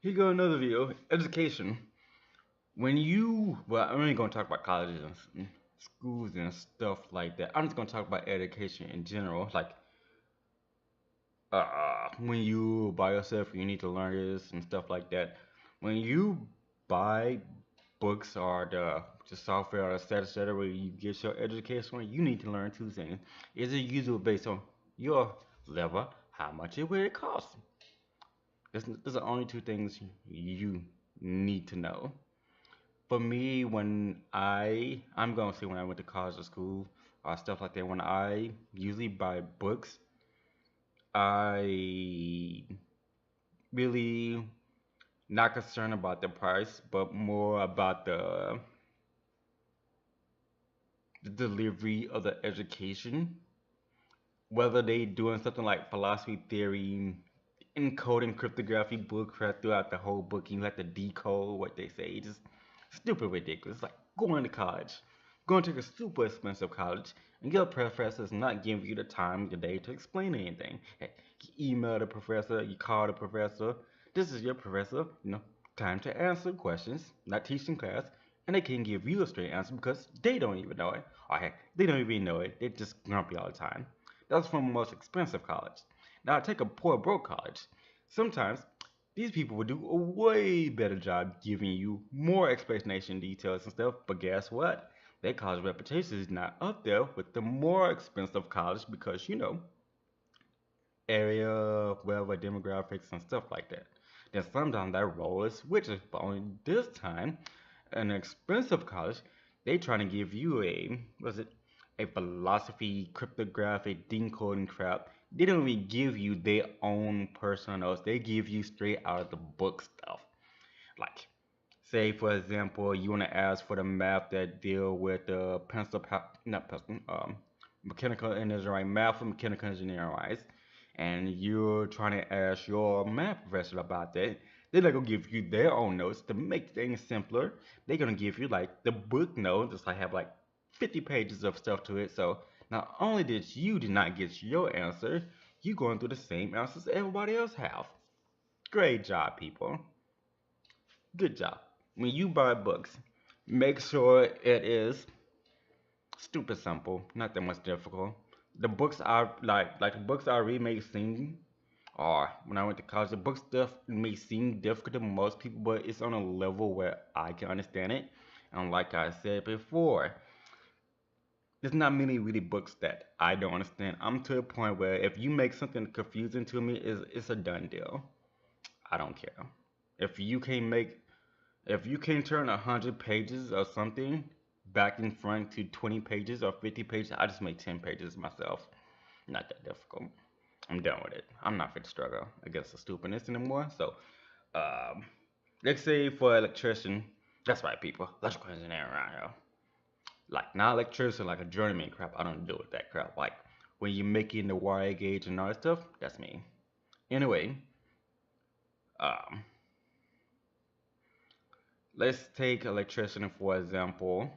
Here go another video. Education. Well, I'm only gonna talk about colleges and schools and stuff like that. I'm just gonna talk about education in general. Like, when you by yourself, you need to learn this and stuff like that. When you buy books or the software or the etc. where you get your education, you need to learn two things. Is it usable based on your level? How much it will it cost? Those are the only two things you need to know. For me, I'm gonna say when I went to college or school or stuff like that, when I usually buy books, I really not concerned about the price, but more about the delivery of the education. Whether they doing something like philosophy theory, encoding cryptography, bookcraft throughout the whole book, you have to decode what they say. It's just stupid ridiculous. Like going to college, going to a super expensive college, and your professor is not giving you the time of the day to explain anything. Hey, you email the professor, you call the professor. This is your professor, time to answer questions, not teaching class, and they can't give you a straight answer because they don't even know it. Or heck, they don't even know it. They're just grumpy all the time. That's from the most expensive college. Now take a poor broke college. Sometimes these people would do a way better job giving you more explanation details and stuff, but guess what? Their college reputation is not up there with the more expensive college because area, whatever demographics and stuff like that. Then sometimes that role is switches, but only this time, an expensive college, they trying to give you a philosophy, cryptographic, decoding crap. They don't even give you their own personal notes. They give you straight out of the book stuff. Like, say for example, you want to ask for the math that deal with the not pencil, mechanical engineering, math and mechanical engineering, right? And you're trying to ask your math professor about that. They're not gonna give you their own notes to make things simpler. They're gonna give you like the book notes, just like have like 50 pages of stuff to it. So not only did not get your answer, you going through the same answers everybody else have. Great job, people. Good job. When you buy books, make sure it is stupid simple, not that much difficult. The books are like the books I read may seem, or when I went to college, the book stuff may seem difficult to most people, but it's on a level where I can understand it. And like I said before, there's not many really books that I don't understand. I'm to a point where if you make something confusing to me, it's a done deal. I don't care. If you can make If you can turn 100 pages or something back in front to 20 pages or 50 pages, I just make 10 pages myself. Not that difficult. I'm done with it. I'm not fit to struggle against the stupidness anymore. So, um, let's say for electrician, that's right, people. Electrical engineering around here. Like not electrician, like a journeyman crap. I don't deal with that crap. Like when you're making the wire gauge and all that stuff, that's me. Anyway, um, let's take electrician for example.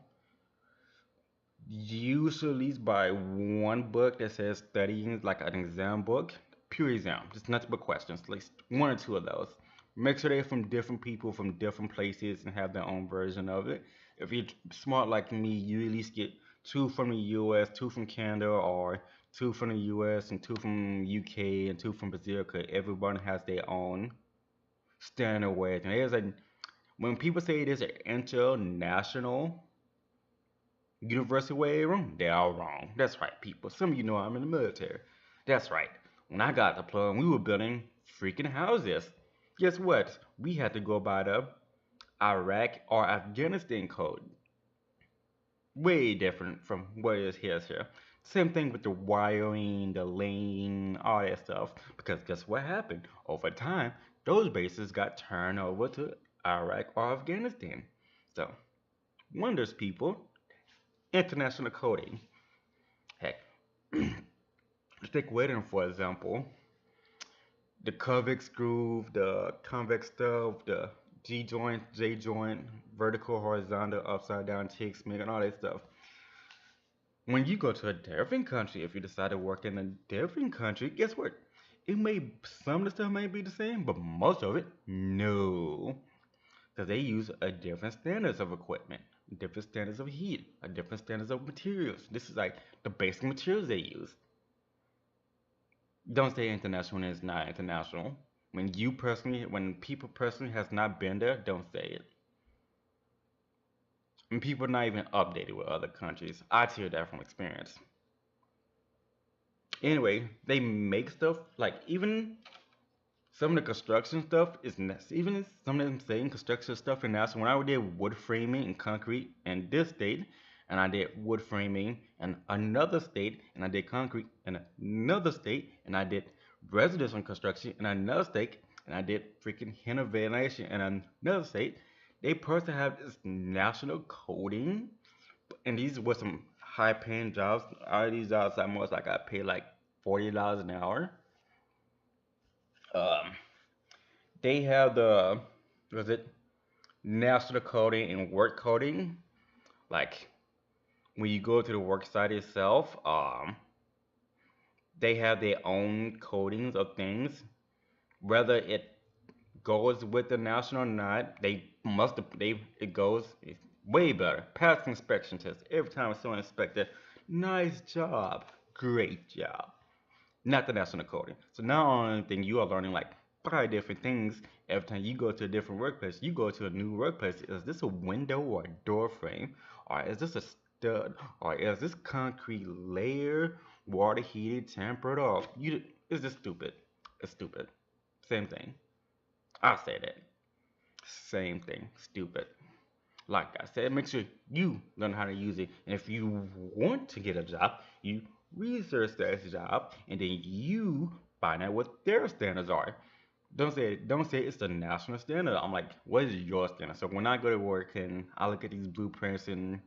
Usually buy one book that says studying like an exam book, pure exam, just nothing but questions, at least one or two of those. Make sure they're from different people from different places and have their own version of it. If you're smart like me, you at least get two from the US, two from Canada, or two from the US and two from UK and two from Brazil, because everyone has their own standard way. And there's a when people say there's an international University way wrong. They're all wrong. That's right, people. Some of you know I'm in the military. That's right. When I got deployed, we were building freaking houses. Guess what? We had to go by the Iraq or Afghanistan code. Way different from what it is here. Same thing with the wiring, the laying, all that stuff. Because guess what happened? Over time, those bases got turned over to Iraq or Afghanistan. So, wonders, people. International coding. Heck, take wedding for example. The convex groove, the convex stuff, the G joint, J joint, vertical, horizontal, upside down, ticks, and all that stuff. When you go to a different country, if you decide to work in a different country, guess what? It may some of the stuff may be the same, but most of it no, because they use a different standards of equipment, different standards of heat, a different standards of materials. This is like the basic materials they use. Don't say international when it's not international. When people personally has not been there, don't say it. And people are not even updated with other countries. I tell that from experience. Anyway, they make stuff like even some of the construction stuff is even some of them saying construction stuff in NASA. When I did wood framing and concrete in this state, and I did wood framing in another state, and I did concrete in another state, and I did residential construction in another state, and I did freaking innovation in another state. They personally have this national coding, and these were some high paying jobs. All these jobs I most like I got paid like $40 an hour. Um, they have the was it national coding and work coding. Like when you go to the work site itself, they have their own codings of things. Whether it goes with the national or not, they must have they it goes it's way better. Pass inspection test every time someone inspected. Nice job, great job. Not the national coding. So now only thing you are learning like five different things every time you go to a different workplace. You go to a new workplace. Is this a window or a door frame? Or is this a stud? Or is this concrete layer water heated, tempered? Or you it's just stupid. It's stupid. Same thing. I say that. Same thing. Stupid. Like I said, make sure you learn how to use it. And if you want to get a job, you research that job and then you find out what their standards are. Don't say it's the national standard. I'm like, what is your standard? So when I go to work and I look at these blueprints and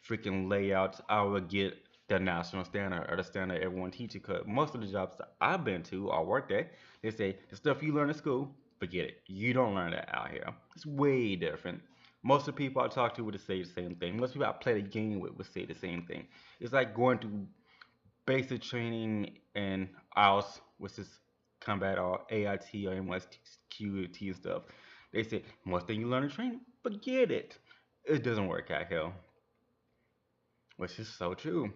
freaking layouts, I will get the national standard or the standard everyone teaches. Cause most of the jobs that I've been to or worked at, they say the stuff you learn in school, forget it. You don't learn that out here. It's way different. Most of the people I talk to would say the same thing. Most people I play the game with would say the same thing. It's like going to basic training in IELTS, which is combat or AIT or MSQT and stuff. They say most thing you learn in training, forget it. It doesn't work out here, which is so true.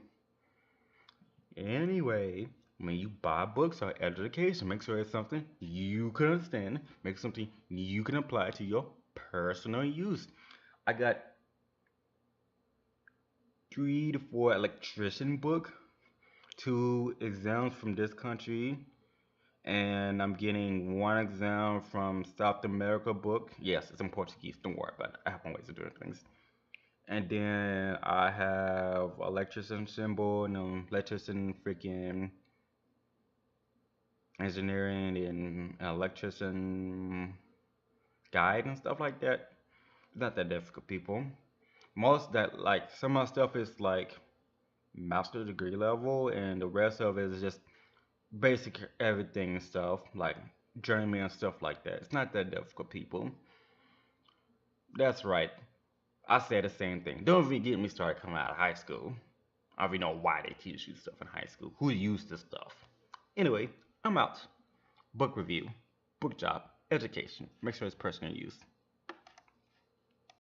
Anyway, when you buy books or education, make sure it's something you can understand, make something you can apply to your personal use. I got 3 to 4 electrician book, 2 exams from this country, and I'm getting 1 exam from South America book. Yes, it's in Portuguese. Don't worry about it. I have my ways of doing things. And then I have electrician symbol and electrician freaking engineering and electrician guide and stuff like that. It's not that difficult, people. Most that like some of my stuff is like master degree level, and the rest of it is just basic everything and stuff like journeyman and stuff like that. It's not that difficult, people. That's right. I said the same thing. Don't even get me started coming out of high school. I already know why they teach you stuff in high school. Who used this stuff? Anyway, I'm out. Book review, book job, education. Make sure it's personal use.